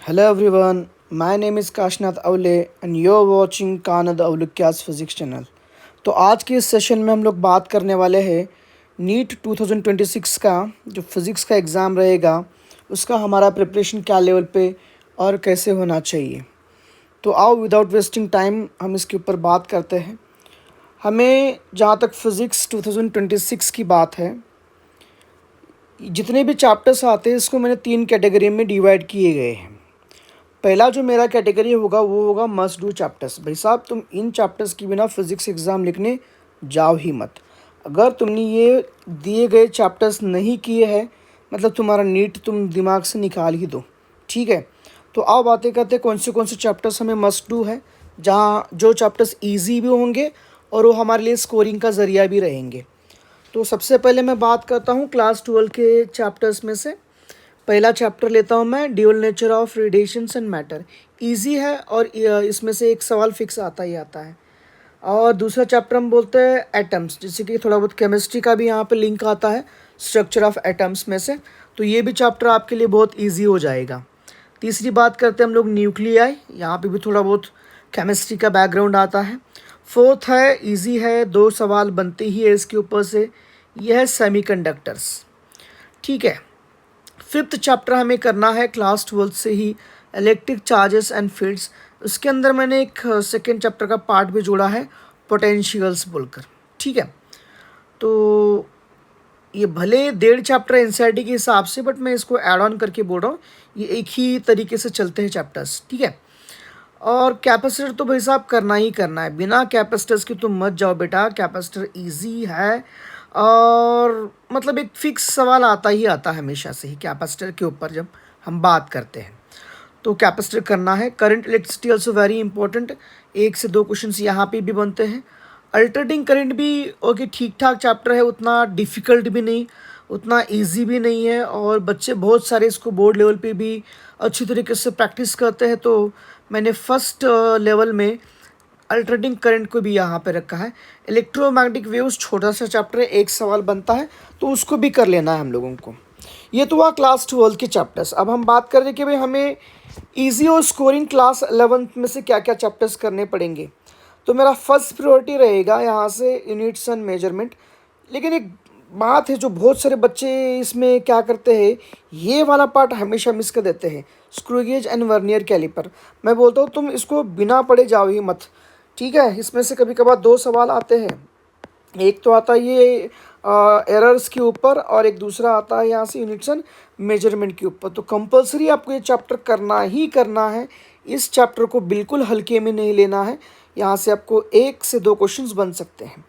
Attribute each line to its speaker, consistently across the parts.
Speaker 1: Hello everyone, my name is Kashnath Aule and you're watching कानद अवलुक्यास physics channel. तो आज के इस सेशन में हम लोग बात करने वाले हैं नीट 2026 का जो फिज़िक्स का एग्ज़ाम रहेगा उसका हमारा प्रिपरेशन क्या लेवल पे और कैसे होना चाहिए। तो आओ विदाउट वेस्टिंग टाइम हम इसके ऊपर बात करते हैं। हमें जहाँ तक फ़िज़िक्स 2026 की बात है, जितने भी चैप्टर्स आते हैं इसको मैंने 3 कैटेगरी में डिवाइड किए गए हैं। पहला जो मेरा कैटेगरी होगा वो होगा मस्ट डू चैप्टर्स। भाई साहब, तुम इन चैप्टर्स के बिना फिज़िक्स एग्ज़ाम लिखने जाओ ही मत। अगर तुमने ये दिए गए चैप्टर्स नहीं किए हैं मतलब तुम्हारा नीट तुम दिमाग से निकाल ही दो। ठीक है, तो आओ बातें करते हैं कौन से चैप्टर्स हमें मस्ट डू है, जहाँ जो चैप्टर्स ईजी भी होंगे और वो हमारे लिए स्कोरिंग का ज़रिया भी रहेंगे। तो सबसे पहले मैं बात करता हूँ क्लास 12 के चैप्टर्स में से। पहला चैप्टर लेता हूँ मैं, dual nature of radiations and matter. Easy है और इसमें से एक सवाल फिक्स आता ही आता है। और दूसरा चैप्टर हम बोलते हैं एटम्स, जैसे कि थोड़ा बहुत केमिस्ट्री का भी यहाँ पे लिंक आता है स्ट्रक्चर ऑफ एटम्स में से, तो ये भी चैप्टर आपके लिए बहुत ईजी हो जाएगा। तीसरी बात करते हैं हम लोग न्यूक्लियाई, यहाँ पे भी थोड़ा बहुत केमिस्ट्री का बैकग्राउंड आता है। फोर्थ है, इजी है, 2 सवाल बनते ही है इसके ऊपर से, यह है सेमीकंडक्टर्स। ठीक है, फिफ्थ चैप्टर हमें करना है क्लास 12 से ही, इलेक्ट्रिक चार्जेस एंड फील्ड्स। उसके अंदर मैंने एक सेकेंड चैप्टर का पार्ट भी जोड़ा है, पोटेंशियल्स बोलकर। ठीक है, तो ये भले 1.5 चैप्टर एनसीईआरटी के हिसाब से, बट मैं इसको ऐड ऑन करके बोल रहा हूँ, ये एक ही तरीके से चलते हैं चैप्टर्स। ठीक है, और कैपेसिटर तो भाई साहब करना ही करना है, बिना कैपेसिटर्स की तुम मत जाओ बेटा। कैपेसिटर इजी है और मतलब एक फिक्स सवाल आता ही आता है हमेशा से ही कैपेसिटर के ऊपर जब हम बात करते हैं, तो कैपेसिटर करना है। Current electricity also very important, 1 से 2 क्वेश्चंस यहाँ पे भी बनते हैं। अल्टरनेटिंग करंट भी ओके, ठीक ठाक चैप्टर है, उतना डिफ़िकल्ट भी नहीं, उतना इजी भी नहीं है, और बच्चे बहुत सारे इसको बोर्ड लेवल पे भी अच्छी तरीके से प्रैक्टिस करते हैं। तो मैंने फर्स्ट लेवल में अल्टरनेटिंग करंट को भी यहाँ पे रखा है। इलेक्ट्रोमैग्नेटिक वेव्स छोटा सा चैप्टर है, 1 सवाल बनता है, तो उसको भी कर लेना है हम लोगों को। ये तो हुआ क्लास 12 के चैप्टर्स। अब हम बात कर रहे हैं कि भाई हमें इजी और स्कोरिंग क्लास 11th में से क्या क्या चैप्टर्स करने पड़ेंगे। तो मेरा फर्स्ट प्रायोरिटी रहेगा यहाँ से यूनिट्स एंड मेजरमेंट। लेकिन एक बात है, जो बहुत सारे बच्चे इसमें क्या करते हैं, ये वाला पार्ट हमेशा मिस कर देते हैं, screw gauge and vernier caliper. मैं बोलता हूँ तुम इसको बिना पढ़े जाओ ही मत। ठीक है, इसमें से कभी कभार 2 सवाल आते हैं, एक तो आता है ये एरर्स के ऊपर और एक दूसरा आता है यहाँ से यूनिट्स एंड मेजरमेंट के ऊपर। तो कंपलसरी आपको ये चैप्टर करना ही करना है, इस चैप्टर को बिल्कुल हल्के में नहीं लेना है। यहाँ से आपको 1 से 2 क्वेश्चंस बन सकते हैं।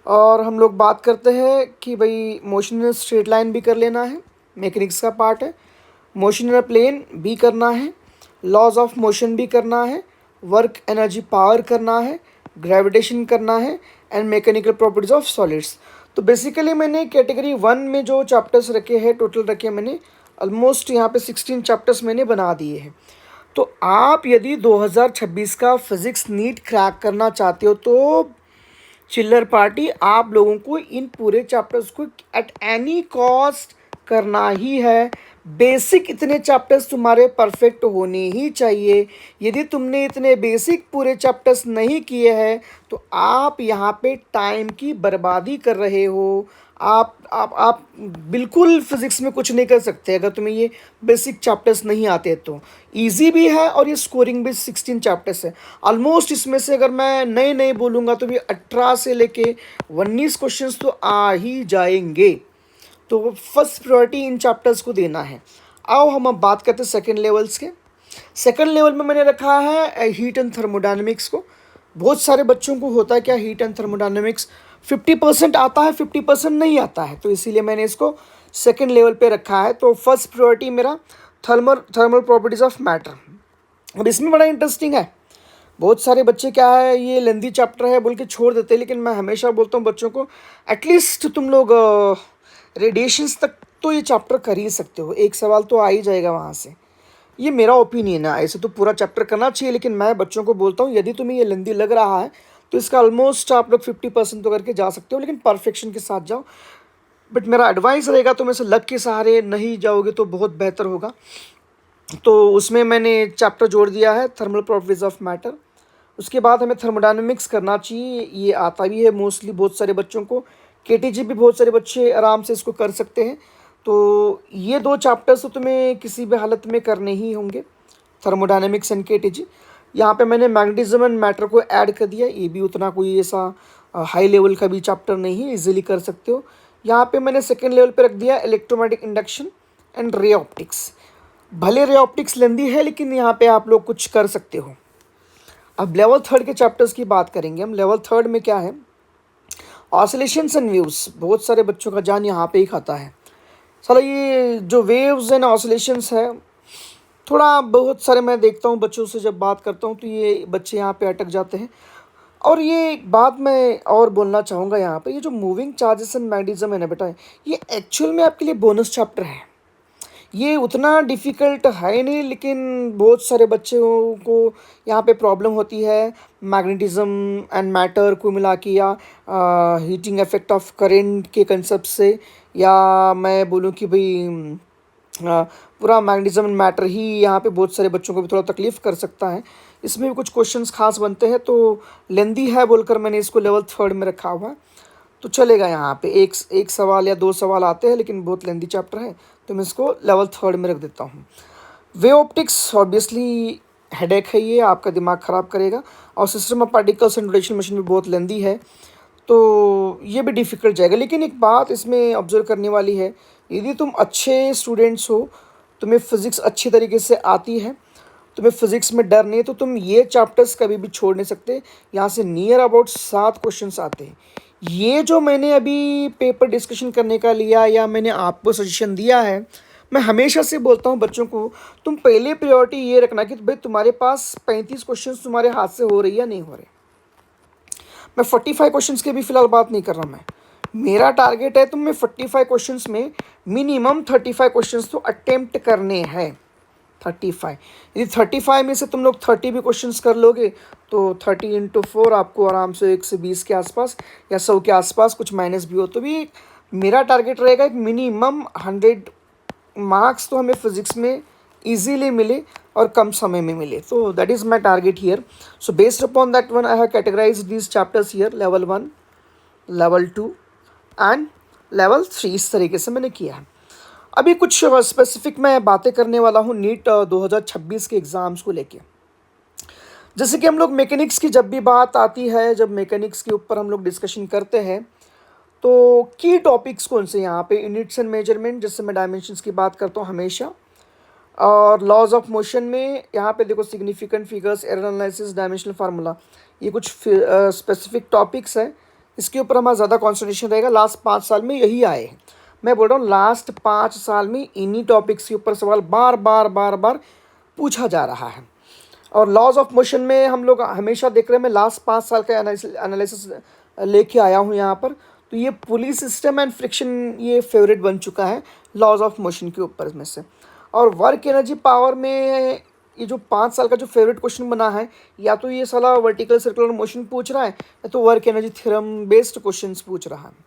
Speaker 1: और हम लोग बात करते हैं कि भाई मोशन इन स्ट्रेट लाइन भी कर लेना है, मैकेनिक्स का पार्ट है। मोशन इन प्लेन भी करना है, लॉज ऑफ मोशन भी करना है, वर्क एनर्जी पावर करना है, ग्रेविटेशन करना है, and mechanical properties of solids. तो बेसिकली मैंने कैटेगरी 1 में जो चैप्टर्स रखे हैं, टोटल रखे मैंने ऑलमोस्ट यहाँ पे 16 चैप्टर्स मैंने बना दिए हैं। तो आप यदि 2026 का फिज़िक्स नीट क्रैक करना चाहते हो तो चिल्लर पार्टी, आप लोगों को इन पूरे चैप्टर्स को एट एनी कॉस्ट करना ही है। बेसिक इतने चैप्टर्स तुम्हारे परफेक्ट होने ही चाहिए। यदि तुमने इतने बेसिक पूरे चैप्टर्स नहीं किए हैं तो आप यहाँ पे टाइम की बर्बादी कर रहे हो। आप बिल्कुल फिज़िक्स में कुछ नहीं कर सकते अगर तुम्हें ये बेसिक चैप्टर्स नहीं आते। तो इजी भी है और ये स्कोरिंग भी 16 चैप्टर्स है ऑलमोस्ट। इसमें से अगर मैं नए नए बोलूँगा तो भी 18 से लेके 19 क्वेश्चंस तो आ ही जाएंगे। तो फर्स्ट प्रायोरिटी इन चैप्टर्स को देना है। आओ हम अब बात करते हैं सेकेंड लेवल्स के। सेकेंड लेवल में मैंने रखा है हीट एंड थर्मोडायनेमिक्स को। बहुत सारे बच्चों को होता है क्या, हीट एंड थर्मोडायनेमिक्स 50% आता है, 50% नहीं आता है, तो इसीलिए मैंने इसको सेकेंड लेवल पे रखा है। तो फर्स्ट प्रायोरिटी मेरा थर्मल प्रॉपर्टीज़ ऑफ मैटर। अब इसमें बड़ा इंटरेस्टिंग है, बहुत सारे बच्चे क्या है ये लेंदी चैप्टर है बोल के छोड़ देते हैं, लेकिन मैं हमेशा बोलता हूँ बच्चों को एटलीस्ट तुम लोग रेडिएशंस तक तो ये चैप्टर कर ही सकते हो, 1 सवाल तो आ ही जाएगा वहाँ से। ये मेरा ओपिनियन है, ऐसे तो पूरा चैप्टर करना चाहिए, लेकिन मैं बच्चों को बोलता हूँ यदि तुम्हें ये लेंदी लग रहा है तो इसका ऑलमोस्ट आप लोग 50% तो करके जा सकते हो, लेकिन परफेक्शन के साथ जाओ। बट मेरा एडवाइस रहेगा तुम ऐसे लक के सहारे नहीं जाओगे तो बहुत बेहतर होगा। तो उसमें मैंने चैप्टर जोड़ दिया है थर्मल प्रॉपर्टीज ऑफ मैटर। उसके बाद हमें थर्मोडायनेमिक्स करना चाहिए, ये आता भी है मोस्टली बहुत सारे बच्चों को। केटीजी भी बहुत सारे बच्चे आराम से इसको कर सकते हैं। तो ये दो चैप्टर्स तो तुम्हें किसी भी हालत में करने ही होंगे, थर्मोडायनेमिक्स एंड केटीजी। यहाँ पे मैंने मैग्नेटिज्म एंड मैटर को ऐड कर दिया, ये भी उतना कोई ऐसा हाई लेवल का भी चैप्टर नहीं है, इजीली कर सकते हो। यहाँ पे मैंने सेकेंड लेवल पे रख दिया electromagnetic induction and ray optics. भले रे ऑप्टिक्स लेंदी है लेकिन यहाँ पे आप लोग कुछ कर सकते हो। अब लेवल थर्ड के चैप्टर्स की बात करेंगे हम। लेवल थर्ड में क्या है, ऑसिलेशंस एंड वेव्स। बहुत सारे बच्चों का जान यहाँ पे ही खाता है। साला ये जो वेव्स एंड ऑसिलेशंस है, थोड़ा बहुत सारे मैं देखता हूँ बच्चों से जब बात करता हूँ तो ये बच्चे यहाँ पे अटक जाते हैं। और ये एक बात मैं और बोलना चाहूँगा यहाँ पे, ये जो मूविंग चार्जेस एंड मैग्नेटिज्म है ना बेटा, ये एक्चुअल में आपके लिए बोनस चैप्टर है। ये उतना डिफ़िकल्ट है नहीं, लेकिन बहुत सारे बच्चों को यहाँ पे प्रॉब्लम होती है मैग्नेटिज्म एंड मैटर को मिला के, या हीटिंग इफेक्ट ऑफ करंट के कंसेप्ट से, या मैं बोलूँ कि भाई पूरा मैग्नेटिज्म एंड मैटर ही यहाँ पे बहुत सारे बच्चों को भी थोड़ा तकलीफ़ कर सकता है। इसमें भी कुछ क्वेश्चंस खास बनते हैं, तो लेंदी है बोलकर मैंने इसको लेवल थर्ड में रखा हुआ है। तो चलेगा, यहाँ पे एक सवाल या दो सवाल आते हैं, लेकिन बहुत लेंदी चैप्टर है तो मैं इसको लेवल थर्ड में रख देता हूँ। वे ऑप्टिक्स ऑब्वियसली हेडेक है, ये आपका दिमाग ख़राब करेगा। और system of particles and rotational machine भी बहुत लेंदी है, तो ये भी डिफ़िकल्ट जाएगा। लेकिन एक बात इसमें ऑब्जर्व करने वाली है, यदि तुम अच्छे स्टूडेंट्स हो, तुम्हें फ़िज़िक्स अच्छी तरीके से आती है, तुम्हें फ़िज़िक्स में डर नहीं है, तो तुम ये चैप्टर्स कभी भी छोड़ नहीं सकते। यहाँ से नियर अबाउट 7 क्वेश्चंस आते हैं। ये जो मैंने अभी पेपर डिस्कशन करने का लिया या मैंने आपको सजेशन दिया है, मैं हमेशा से बोलता हूँ बच्चों को, तुम पहले प्रायोरिटी ये रखना कि भाई तुम्हारे पास 35 क्वेश्चंस तुम्हारे हाथ से हो रही या नहीं हो रहे। मैं 45 क्वेश्चंस की भी फ़िलहाल बात नहीं कर रहा। मेरा टारगेट है तुम्हें 45 क्वेश्चंस में मिनिमम 35 क्वेश्चंस तो अटेम्प्ट करने हैं। 35, यदि 35 में से तुम लोग 30 भी क्वेश्चंस कर लोगे तो 30 इंटू 4 आपको आराम से 120 के आसपास या 100 के आसपास, कुछ माइनस भी हो तो भी मेरा टारगेट रहेगा एक मिनिमम 100 मार्क्स तो हमें फिज़िक्स में इजीली मिले और कम समय में मिले। तो that is my target here. So based upon that one I have categorize these chapters here, level 1, level 2 and level 3, इस तरीके से मैंने किया है। अभी कुछ स्पेसिफिक मैं बातें करने वाला हूँ नीट 2026 के एग्ज़ाम्स को लेके। जैसे कि हम लोग मैकेनिक्स की जब भी बात आती है, जब मैकेनिक्स के ऊपर हम लोग डिस्कशन करते हैं, तो की टॉपिक्स कौन से यहाँ पे, यूनिट्स एंड मेजरमेंट, जैसे मैं डायमेंशंस की बात करता हूँ हमेशा, और लॉज ऑफ मोशन में यहाँ पे देखो significant figures, error analysis, dimensional formula, ये कुछ स्पेसिफिक टॉपिक्स है। इसके ऊपर हमारा ज़्यादा कॉन्सेंट्रेशन रहेगा। लास्ट 5 साल में यही आए हैं। मैं बोल रहा हूँ लास्ट 5 साल में इन्हीं टॉपिक्स के ऊपर सवाल बार बार बार बार पूछा जा रहा है। और लॉज ऑफ मोशन में हम लोग हमेशा देख रहे हैं, मैं लास्ट 5 साल का एनालिसिस लेके आया हूँ यहाँ पर। तो ये पुली सिस्टम एंड फ्रिक्शन ये फेवरेट बन चुका है लॉज ऑफ मोशन के ऊपर में से। और वर्क एनर्जी पावर में ये जो 5 साल का जो फेवरेट क्वेश्चन बना है, या तो ये साला वर्टिकल सर्कुलर मोशन पूछ रहा है या तो work energy theorem based questions पूछ रहा है।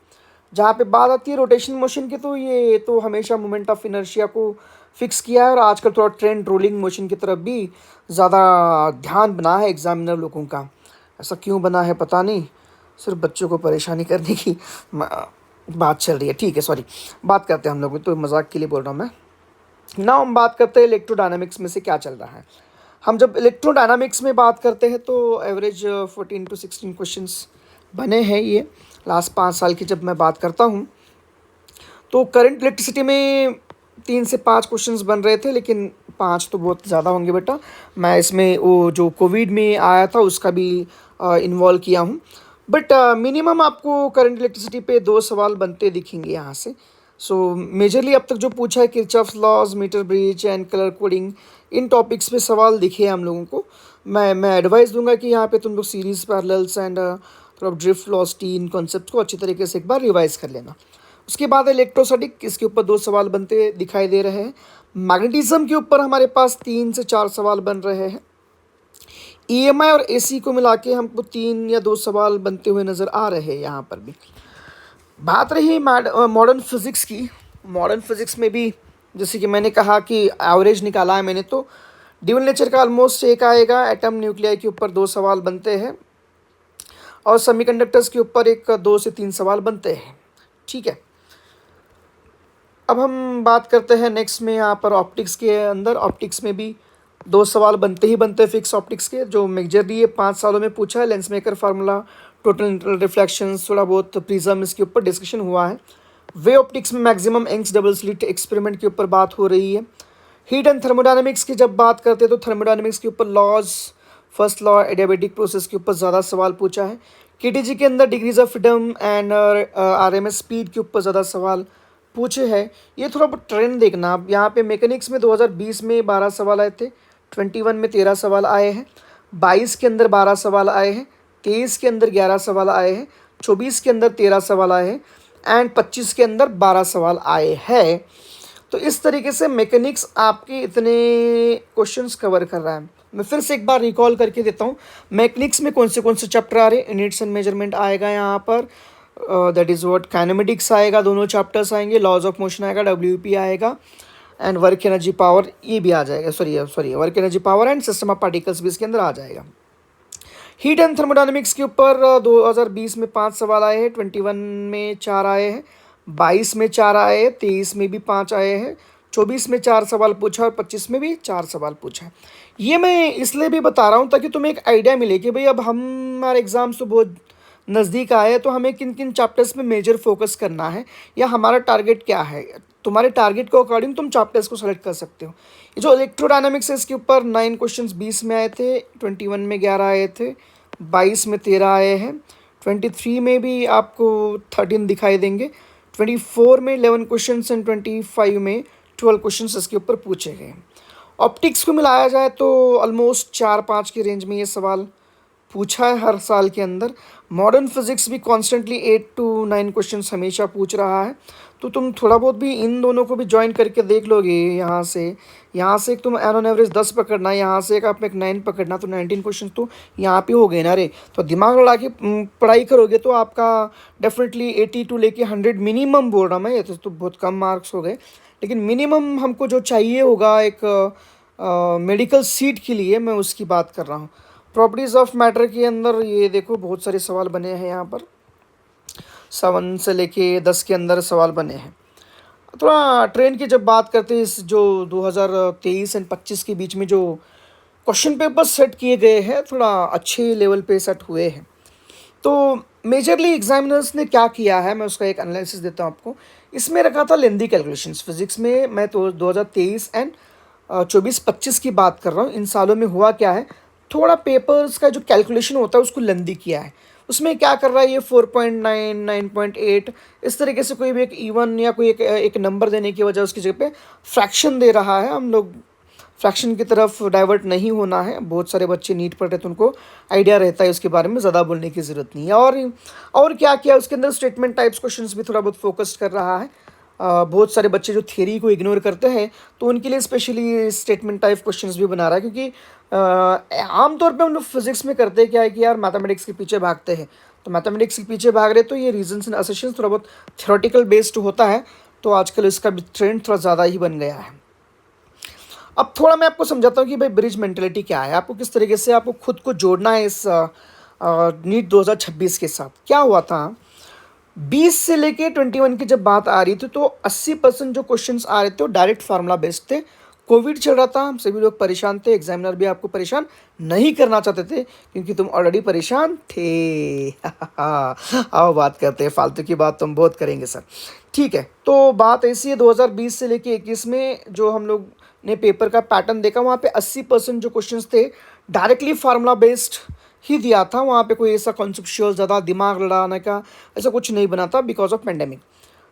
Speaker 1: जहाँ पे बात आती है रोटेशन मोशन की, तो ये तो हमेशा मोमेंट ऑफ इनर्शिया को फिक्स किया है, और आजकल थोड़ा ट्रेंड रोलिंग मोशन की तरफ भी ज़्यादा ध्यान बना है एग्जामिनर लोगों का। ऐसा क्यों बना है पता नहीं, सिर्फ बच्चों को परेशानी करने की बात चल रही है। ठीक है, सॉरी, बात करते हैं हम लोग, तो मजाक के लिए बोल रहा हूँ मैं। ना हम बात करते हैं इलेक्ट्रोडायनामिक्स में से क्या चल रहा है। हम जब इलेक्ट्रोडायनामिक्स में बात करते हैं तो एवरेज 14 to 16 क्वेश्चंस बने हैं। ये लास्ट 5 साल की जब मैं बात करता हूँ तो करंट इलेक्ट्रिसिटी में 3 से 5 क्वेश्चंस बन रहे थे, लेकिन 5 तो बहुत ज़्यादा होंगे बेटा। मैं इसमें वो जो कोविड में आया था उसका भी इन्वॉल्व किया हूँ। बट मिनिमम आपको करंट इलेक्ट्रिसिटी पे 2 सवाल बनते दिखेंगे यहाँ से। सो मेजरली अब तक जो पूछा है Kirchhoff's laws, meter bridge and colour coding, इन टॉपिक्स पे सवाल दिखे हैं हम लोगों को। मैं एडवाइस दूंगा कि यहाँ पे तुम लोग सीरीज पैरेलल्स एंड थोड़ा ड्रिफ्ट वेलोसिटी, इन कॉन्सेप्ट्स को अच्छी तरीके से एक बार रिवाइज कर लेना। उसके बाद इलेक्ट्रोस्टैटिक, इसके ऊपर 2 सवाल बनते दिखाई दे रहे हैं। मैग्नेटिज्म के ऊपर हमारे पास 3 से 4 सवाल बन रहे हैं। ईएमआई और एसी को मिला के हमको 3 या 2 सवाल बनते हुए नज़र आ रहे हैं यहाँ पर भी। बात रही मॉडर्न फिज़िक्स की, मॉडर्न फिज़िक्स में भी जैसे कि मैंने कहा कि एवरेज निकाला है मैंने, तो ड्यूल नेचर का ऑलमोस्ट एक आएगा, एटम न्यूक्लियाई के ऊपर 2 सवाल बनते हैं और सेमीकंडक्टर्स के ऊपर एक 2 से 3 सवाल बनते हैं। ठीक है, अब हम बात करते हैं नेक्स्ट में यहाँ पर ऑप्टिक्स के अंदर। ऑप्टिक्स में भी 2 सवाल बनते ही बनते हैं फिक्स ऑप्टिक्स के, जो मेजरली ये 5 सालों में पूछा है। Lens maker formula, total internal reflections, थोड़ा बहुत प्रिज्म, इसके ऊपर डिस्कशन हुआ है। वे ऑप्टिक्स में maximum Young's double slit experiment के ऊपर बात हो रही है। हीट एंड थर्मोडायनेमिक्स की जब बात करते हैं तो थर्मोडायनेमिक्स के ऊपर laws, first law, adiabatic process के ऊपर ज़्यादा सवाल पूछा है। केटीजी के अंदर degrees of freedom and RMS speed के ऊपर ज़्यादा सवाल पूछे हैं। ये थोड़ा बहुत ट्रेंड देखना आप, यहाँ पे मैकेनिक्स में 2020 में 12 सवाल आए थे, 21 में 13 सवाल आए हैं, 22 के अंदर 12 सवाल आए हैं, 23 के अंदर 11 सवाल आए हैं, 24 के अंदर 13 सवाल आए हैं एंड 25 के अंदर 12 सवाल आए हैं। तो इस तरीके से मैकेनिक्स आपके इतने क्वेश्चंस कवर कर रहा है। मैं फिर से एक बार रिकॉल करके देता हूँ, मैकेनिक्स में कौन से चैप्टर आ रहे हैं। यूनिट्स एंड मेजरमेंट आएगा यहाँ पर, दैट इज़ व्हाट, काइनेमेटिक्स आएगा, दोनों चैप्टर्स आएंगे, लॉज ऑफ मोशन आएगा, डब्ल्यूपी आएगा एंड वर्क एनर्जी पावर, ये भी आ जाएगा, sorry work energy power and system of particles भी इसके अंदर आ जाएगा। हीट एंड थर्मोडायनेमिक्स के ऊपर 2020 में 5 सवाल आए हैं, 21 में 4 आए हैं, 22 में 4 आए हैं, 23 में भी 5 आए हैं, 24 में 4 सवाल पूछा और 25 में भी 4 सवाल पूछा है। ये मैं इसलिए भी बता रहा हूँ ताकि तुम्हें एक आइडिया मिले कि भाई अब हमारे एग्ज़ाम्स तो बहुत नज़दीक आए हैं, तो हमें किन किन चैप्टर्स में मेजर फोकस करना है या हमारा टारगेट क्या है। तुम्हारे टारगेट को अकॉर्डिंग तुम चैप्टर्स को सेलेक्ट कर सकते हो। ये जो इलेक्ट्रोडायनामिक्स है इसके ऊपर 9 क्वेश्चंस 20 में आए थे, 21 में 11 आए थे, 22 में 13 आए हैं, 23 में भी आपको 13 दिखाई देंगे, 24 में 11 क्वेश्चंस एंड 25 में 12 क्वेश्चंस इसके ऊपर पूछे गए। ऑप्टिक्स को मिलाया जाए तो ऑलमोस्ट 4-5 की रेंज में ये सवाल पूछा है हर साल के अंदर। मॉडर्न फिजिक्स भी कॉन्स्टेंटली 8 to 9 क्वेश्चंस हमेशा पूछ रहा है, तो तुम थोड़ा बहुत भी इन दोनों को भी ज्वाइन करके देख लोगे। यहाँ से एक तुम ऑन एवरेज 10 पकड़ना, यहाँ से एक आप एक 9 पकड़ना, तो 19 क्वेश्चन तो यहाँ पे हो गए ना रे। तो दिमाग लड़ा के पढ़ाई करोगे तो आपका डेफिनेटली 80 to लेके 100 मिनिमम बोल रहा मैं, ये तो बहुत कम मार्क्स हो गए, लेकिन मिनिमम हमको जो चाहिए होगा एक मेडिकल सीट के लिए, मैं उसकी बात कर रहा हूँ। प्रॉपर्टीज़ ऑफ मैटर के अंदर ये देखो बहुत सारे सवाल बने हैं, यहाँ पर 7 से लेके 10 के अंदर सवाल बने हैं। थोड़ा ट्रेंड की जब बात करते हैं, इस जो 2023 एंड 25 के बीच में जो क्वेश्चन पेपर सेट किए गए हैं थोड़ा अच्छे लेवल पे सेट हुए हैं। तो मेजरली एग्जामिनर्स ने क्या किया है, मैं उसका एक एनालिसिस देता हूँ आपको। इसमें रखा था लेंदी कैलकुलेशंस फिजिक्स में, मैं तो 2023 एंड 24-25 की बात कर रहा हूँ। इन सालों में हुआ क्या है, थोड़ा पेपर्स का जो कैलकुलेशन होता है उसको लेंदी किया है। उसमें क्या कर रहा है, ये 4.9, 9.8 इस तरीके से कोई भी एक इवन या कोई एक नंबर देने की वजह उसकी जगह पे फ्रैक्शन दे रहा है। हम लोग फ्रैक्शन की तरफ डाइवर्ट नहीं होना है, बहुत सारे बच्चे नीट पढ़ रहे तो उनको आइडिया रहता है उसके बारे में, ज़्यादा बोलने की ज़रूरत नहीं है। और क्या किया उसके अंदर, स्टेटमेंट टाइप्स क्वेश्चंस भी थोड़ा बहुत फोकस कर रहा है। बहुत सारे बच्चे जो थियरी को इग्नोर करते हैं तो उनके लिए स्पेशली स्टेटमेंट टाइप क्वेश्चंस भी बना रहा है, क्योंकि आमतौर पे हम लोग फिजिक्स में करते हैं क्या है कि यार मैथमेटिक्स के पीछे भागते हैं, तो मैथमेटिक्स के पीछे भाग रहे तो ये रीजंस एंड असम्पशंस थोड़ा बहुत थ्योरेटिकल बेस्ड होता है, तो आजकल इसका भी ट्रेंड थोड़ा ज़्यादा ही बन गया है। अब थोड़ा मैं आपको समझाता हूँ कि भाई ब्रिज मेंटेलिटी क्या है, आपको किस तरीके से आपको खुद को जोड़ना है इस नीट 2026 के साथ। क्या हुआ था, 20 से लेके 21 की जब बात आ रही थी तो 80% जो क्वेश्चंस आ रहे थे वो डायरेक्ट फार्मूला बेस्ड थे। कोविड चल रहा था, हम सभी लोग परेशान थे, एग्जामिनर भी आपको परेशान नहीं करना चाहते थे क्योंकि तुम ऑलरेडी परेशान थे। आओ बात करते हैं, फालतू की बात तो हम बहुत करेंगे सर। ठीक है, तो बात ऐसी है 2020 से लेके 21 में जो हम लोग ने पेपर का पैटर्न देखा, वहाँ पे 80% जो क्वेश्चंस थे डायरेक्टली फार्मूला बेस्ड ही दिया था। वहाँ पे कोई ऐसा कॉन्सेप्चुअल ज़्यादा दिमाग लड़ाने का ऐसा कुछ नहीं बना था बिकॉज ऑफ पेंडेमिक।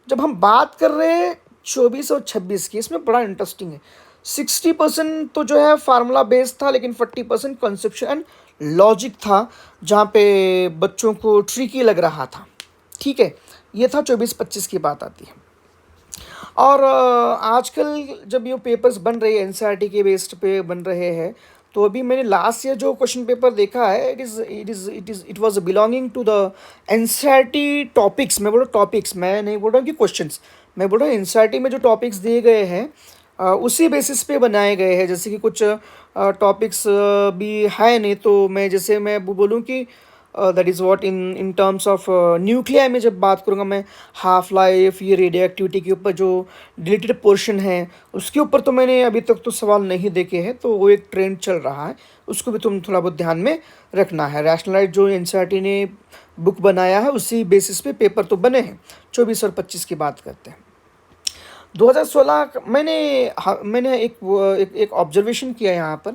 Speaker 1: जब हम बात कर रहे हैं 24 और 26 की, इसमें बड़ा इंटरेस्टिंग है। 60% तो जो है फार्मूला बेस्ड था, लेकिन 40% कॉन्सेप्चुअल एंड लॉजिक था, जहाँ पे बच्चों को ट्रिकी लग रहा था। ठीक है, ये था 24-25 की बात आती है। और आजकल जब ये पेपर्स बन रहे हैं एनसीईआरटी के बेस्ड पे बन रहे हैं, तो अभी मैंने लास्ट ईयर जो क्वेश्चन पेपर देखा है, it was belonging to the NCERT topics. मैं बोल रहा हूँ टॉपिक्स, मैं नहीं बोल रहा हूँ कि क्वेश्चंस, मैं बोल रहा हूँ एनसीईआरटी में जो टॉपिक्स दिए गए हैं उसी बेसिस पे बनाए गए हैं। जैसे कि कुछ टॉपिक्स भी है नहीं, तो मैं वो बोलूँ कि that is what in terms of nuclear में जब बात करूँगा मैं, हाफ लाइफ, ये रेडियो एक्टिविटी के ऊपर जो डिलीटेड पोर्शन है उसके ऊपर तो मैंने अभी तक तो सवाल नहीं देखे हैं, तो वो एक ट्रेंड चल रहा है, उसको भी तुम थोड़ा बहुत ध्यान में रखना है। रैशनलाइज जो एनसीईआरटी ने बुक बनाया है उसी बेसिस पे पेपर तो बने हैं। 24 और 25 की बात करते हैं। 2016 मैंने एक ऑब्जर्वेशन किया यहाँ पर।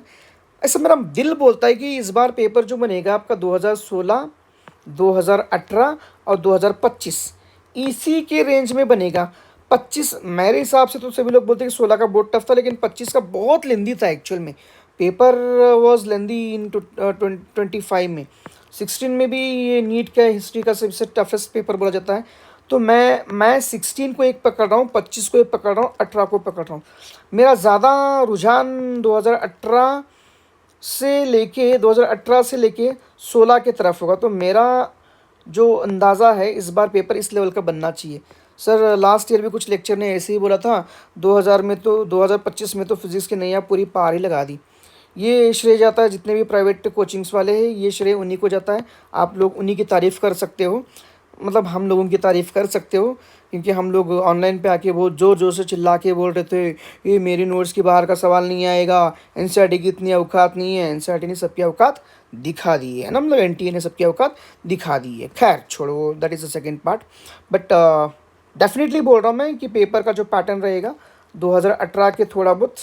Speaker 1: ऐसा मेरा दिल बोलता है कि इस बार पेपर जो बनेगा आपका 2016, 2018 और 2025 इसी के रेंज में बनेगा। 25 मेरे हिसाब से तो सभी लोग बोलते हैं कि 16 का बहुत टफ था, लेकिन 25 का बहुत लेंदी था एक्चुअल में। पेपर वॉज लेंदी इन 25 में। 16 में भी ये नीट का हिस्ट्री का सबसे टफेस्ट पेपर बोला जाता है। तो मैं 16 को एक पकड़ रहा हूँ, 25 को एक पकड़ रहा हूँ, 18 को पकड़ रहा हूँ। मेरा ज़्यादा रुझान 2018 से लेके 16 की तरफ होगा। तो मेरा जो अंदाज़ा है इस बार पेपर इस लेवल का बनना चाहिए। सर लास्ट ईयर भी कुछ लेक्चर ने ऐसे ही बोला था, 2025 में तो फिज़िक्स की नैया पूरी पार ही लगा दी। ये श्रेय जाता है जितने भी प्राइवेट कोचिंग्स वाले हैं, ये श्रेय उन्हीं को जाता है। आप लोग उन्हीं की तारीफ़ कर सकते हो, मतलब हम लोगों की तारीफ़ कर सकते हो, क्योंकि हम लोग ऑनलाइन पे आके बहुत ज़ोर ज़ोर से चिल्ला के बोल रहे थे ये मेरी नोट्स के बाहर का सवाल नहीं आएगा, एनसीईआरटी की इतनी औकात नहीं है। एनसीईआरटी ने सबकी औकात दिखा दी है ना, मतलब एनटीए ने सबकी औकात दिखा दी है। खैर छोड़ो, that is the second part. But definitely बोल रहा हूँ मैं कि पेपर का जो पैटर्न रहेगा 2018 के थोड़ा बहुत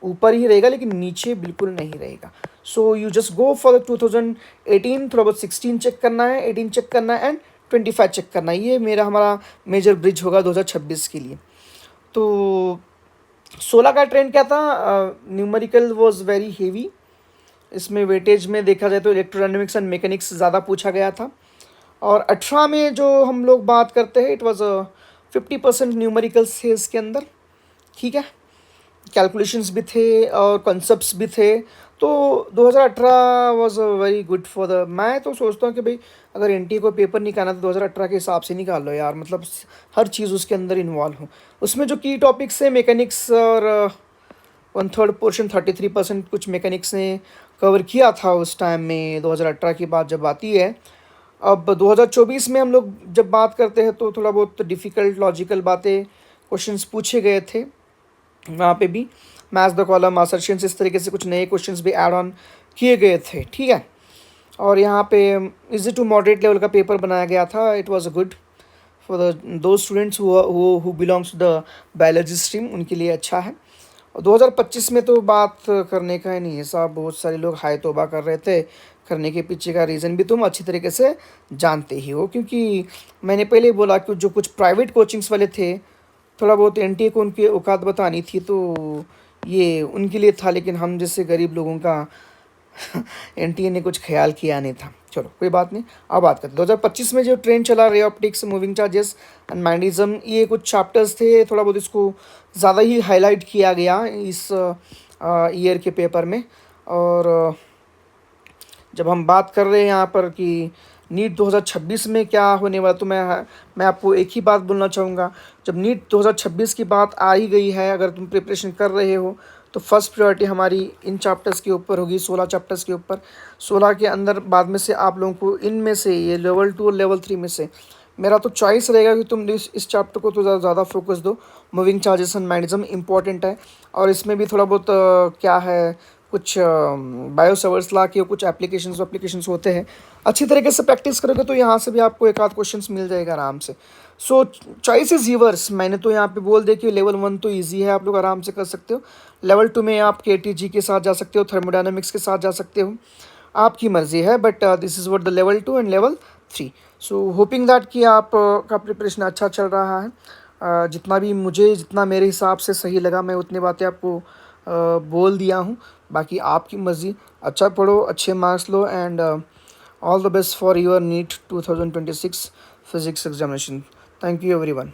Speaker 1: ऊपर ही रहेगा, लेकिन नीचे बिल्कुल नहीं रहेगा। So you just go for the 2018, थोड़ा बहुत 16 चेक करना है, 18 चेक करना है एंड 25 चेक करना है। ये हमारा मेजर ब्रिज होगा 2026 के लिए। तो 16 का ट्रेंड क्या था, न्यूमेरिकल वॉज वेरी हेवी। इसमें वेटेज में देखा जाए तो इलेक्ट्रोडायनेमिक्स एंड मैकेनिक्स ज़्यादा पूछा गया था। और 18 में जो हम लोग बात करते हैं, इट वॉज 50% न्यूमेरिकल्स थे इसके अंदर, ठीक है। कैलकुलेशंस भी थे और कॉन्सेप्ट्स भी थे। तो 2018 was very good for the, मैं तो सोचता हूँ कि भाई अगर एनटीए को पेपर निकालना तो 2018 के हिसाब से निकाल लो यार, मतलब हर चीज़ उसके अंदर इन्वॉल्व हो। उसमें जो की टॉपिक्स है मैकेनिक्स, और 1/3 पोर्शन 33% कुछ मैकेनिक्स ने कवर किया था उस टाइम में। 2018 की बात जब आती है, अब 2024 में हम लोग जब बात करते हैं तो थोड़ा बहुत डिफ़िकल्ट लॉजिकल बातें क्वेश्चंस पूछे गए थे। वहाँ पे भी मैथ्स द कॉलम, असर्शंस, इस तरीके से कुछ नए क्वेश्चंस भी ऐड ऑन किए गए थे, ठीक है। और यहाँ पे इजी टू मॉडरेट लेवल का पेपर बनाया गया था। It was good for the students who belongs to the biology stream, उनके लिए अच्छा है। और 2025 में तो बात करने का ही नहीं है साहब, बहुत सारे लोग हाय तौबा कर रहे थे। करने के पीछे का रीज़न भी तुम अच्छी तरीके से जानते ही हो, क्योंकि मैंने पहले ही बोला कि जो कुछ प्राइवेट कोचिंग्स वाले थे, थोड़ा बहुत एनटीए को उनकी औकात बतानी थी, तो ये उनके लिए था। लेकिन हम जैसे गरीब लोगों का एनटीए ने कुछ ख्याल किया नहीं था। चलो कोई बात नहीं, अब बात करते हैं 2025 में जो ट्रेंड चला, ray optics, moving charges and magnetism, ये कुछ चैप्टर्स थे। थोड़ा बहुत इसको ज़्यादा ही हाईलाइट किया गया इस ईयर के पेपर में। और जब हम बात कर रहे हैं यहाँ पर कि नीट 2026 में क्या होने वाला, तो मैं आपको एक ही बात बोलना चाहूँगा। जब नीट 2026 की बात आ ही गई है, अगर तुम प्रिपरेशन कर रहे हो तो फर्स्ट प्रायोरिटी हमारी इन चैप्टर्स के ऊपर होगी, 16 चैप्टर्स के ऊपर। 16 के अंदर बाद में से आप लोगों को इनमें से, ये लेवल 2 और लेवल 3 में से, मेरा तो चॉइस रहेगा कि तुम इस चैप्टर को तो ज़्यादा फोकस दो। Moving charges and magnetism important है, और इसमें भी थोड़ा बहुत क्या है, कुछ बायो सवर्स ला के कुछ एप्लीकेशंस होते हैं। अच्छी तरीके से प्रैक्टिस करोगे तो यहाँ से भी आपको एक आध क्वेश्चंस मिल जाएगा आराम से। सो चॉइस इज़ यूवर्स। मैंने तो यहाँ पे बोल दिया कि लेवल 1 तो इजी है, आप लोग आराम से कर सकते हो। लेवल 2 में आप केटीजी के साथ जा सकते हो, थर्मोडायनामिक्स के साथ जा सकते हो, आपकी मर्ज़ी है। But this is what the level 2 and level 3। So hoping that कि आप का प्रिपरेशन अच्छा चल रहा है। जितना मेरे हिसाब से सही लगा, मैं उतनी बातें आपको बोल दिया हूँ। बाकी आपकी मर्ज़ी, अच्छा पढ़ो, अच्छे मार्क्स लो, and all the best for your NEET 2026 physics examination. Thank you everyone.